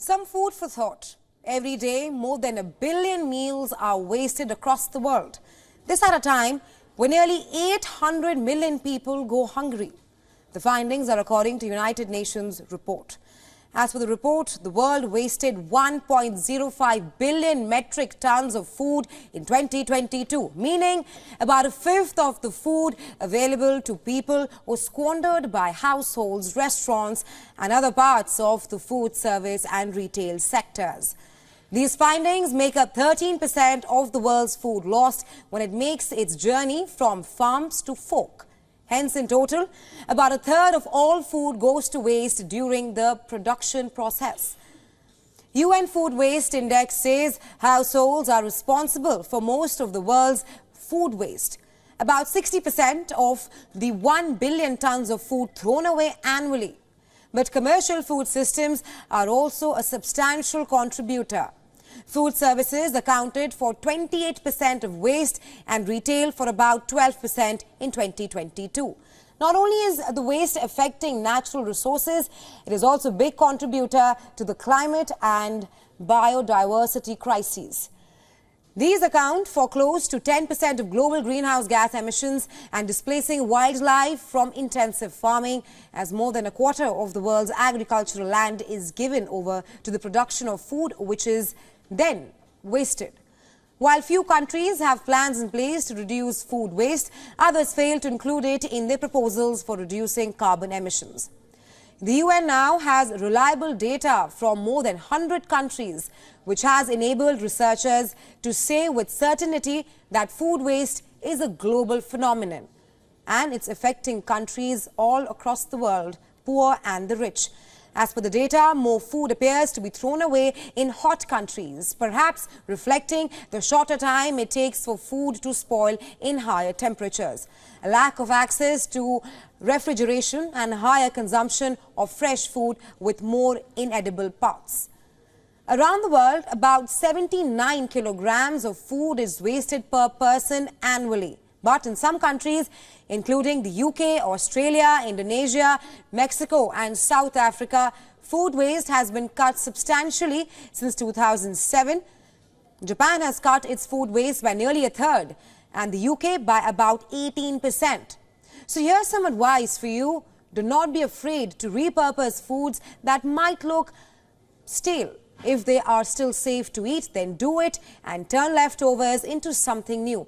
Some food for thought. Every day, more than 1 billion meals are wasted across the world. This at a time when nearly 800 million people go hungry. The findings are according to United Nations report. As per the report, the world wasted 1.05 billion metric tons of food in 2022, meaning about a fifth of the food available to people was squandered by households, restaurants and other parts of the food service and retail sectors. These findings make up 13% of the world's food lost when it makes its journey from farms to fork. Hence, in total, about a third of all food goes to waste during the production process. UN Food Waste Index says households are responsible for most of the world's food waste. About 60% of the 1 billion tons of food thrown away annually. But commercial food systems are also a substantial contributor. Food services accounted for 28% of waste and retail for about 12% in 2022. Not only is the waste affecting natural resources, it is also a big contributor to the climate and biodiversity crises. These account for close to 10% of global greenhouse gas emissions and displacing wildlife from intensive farming, as more than a quarter of the world's agricultural land is given over to the production of food, which is then wasted. While few countries have plans in place to reduce food waste, others fail to include it in their proposals for reducing carbon emissions. The UN now has reliable data from more than 100 countries, which has enabled researchers to say with certainty that food waste is a global phenomenon and it's affecting countries all across the world, poor and the rich. As per the data, more food appears to be thrown away in hot countries, perhaps reflecting the shorter time it takes for food to spoil in higher temperatures. A lack of access to refrigeration and higher consumption of fresh food with more inedible parts. Around the world, about 79 kilograms of food is wasted per person annually. But in some countries, including the UK, Australia, Indonesia, Mexico and South Africa, food waste has been cut substantially since 2007. Japan has cut its food waste by nearly a third and the UK by about 18%. So here's some advice for you. Do not be afraid to repurpose foods that might look stale. If they are still safe to eat, then do it and turn leftovers into something new.